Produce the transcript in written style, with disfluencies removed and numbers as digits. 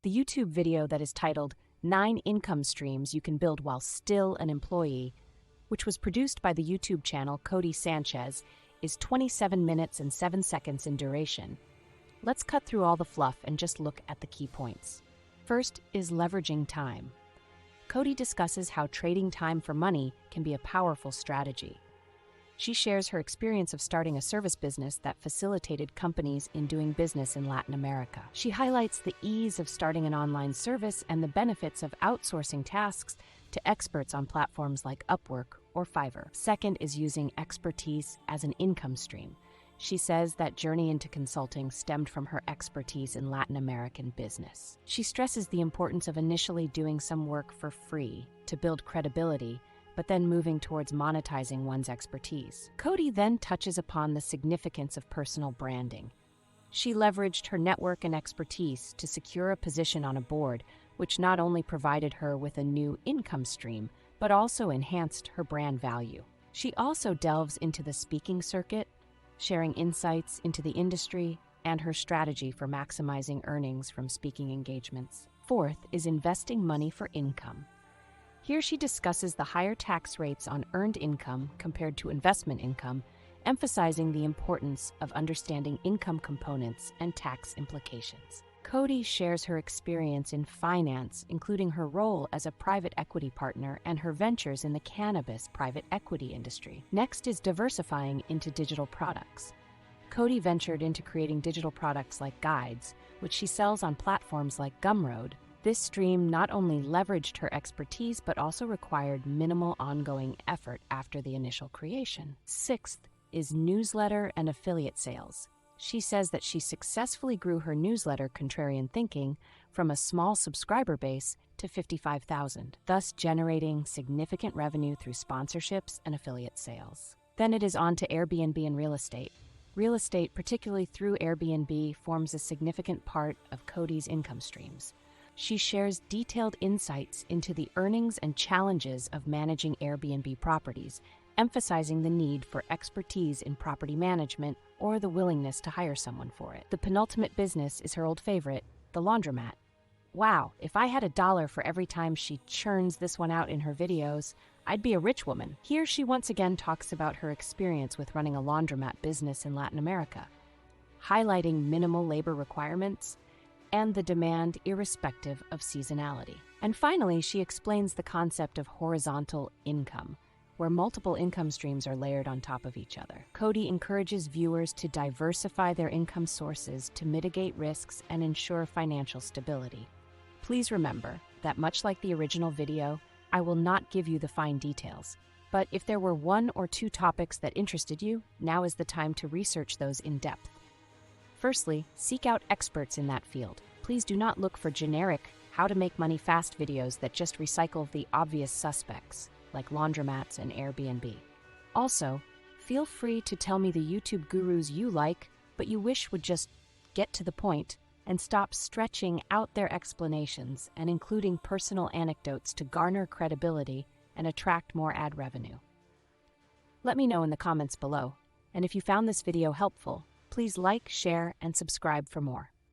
The YouTube video that is titled 9 Income Streams You Can Build While Still an Employee, which was produced by the YouTube channel Codie Sanchez, is 27 minutes and 7 seconds in duration. Let's cut through all the fluff and just look at the key points. First is leveraging time. Codie discusses how trading time for money can be a powerful strategy. She shares her experience of starting a service business that facilitated companies in doing business in Latin America. She highlights the ease of starting an online service and the benefits of outsourcing tasks to experts on platforms like Upwork or Fiverr. Second is using expertise as an income stream. She says that journey into consulting stemmed from her expertise in Latin American business. She stresses the importance of initially doing some work for free to build credibility, but then moving towards monetizing one's expertise. Codie then touches upon the significance of personal branding. She leveraged her network and expertise to secure a position on a board, which not only provided her with a new income stream, but also enhanced her brand value. She also delves into the speaking circuit, sharing insights into the industry and her strategy for maximizing earnings from speaking engagements. Fourth is investing money for income. Here she discusses the higher tax rates on earned income compared to investment income, emphasizing the importance of understanding income components and tax implications. Codie shares her experience in finance, including her role as a private equity partner and her ventures in the cannabis private equity industry. Next is diversifying into digital products. Codie ventured into creating digital products like guides, which she sells on platforms like Gumroad. This stream not only leveraged her expertise, but also required minimal ongoing effort after the initial creation. Sixth is newsletter and affiliate sales. She says that she successfully grew her newsletter, Contrarian Thinking, from a small subscriber base to 55,000, thus generating significant revenue through sponsorships and affiliate sales. Then it is on to Airbnb and real estate. Real estate, particularly through Airbnb, forms a significant part of Codie's income streams. She shares detailed insights into the earnings and challenges of managing Airbnb properties, emphasizing the need for expertise in property management or the willingness to hire someone for it. The penultimate business is her old favorite, the laundromat. Wow, if I had $1 for every time she churns this one out in her videos, I'd be a rich woman. Here she once again talks about her experience with running a laundromat business in Latin America, highlighting minimal labor requirements and the demand irrespective of seasonality. And finally, she explains the concept of horizontal income, where multiple income streams are layered on top of each other. Codie encourages viewers to diversify their income sources to mitigate risks and ensure financial stability. Please remember that much like the original video, I will not give you the fine details, but if there were 1 or 2 topics that interested you, now is the time to research those in depth. Firstly, seek out experts in that field. Please do not look for generic how to make money fast videos that just recycle the obvious suspects, like laundromats and Airbnb. Also, feel free to tell me the YouTube gurus you like, but you wish would just get to the point and stop stretching out their explanations and including personal anecdotes to garner credibility and attract more ad revenue. Let me know in the comments below, and if you found this video helpful, please like, share, and subscribe for more.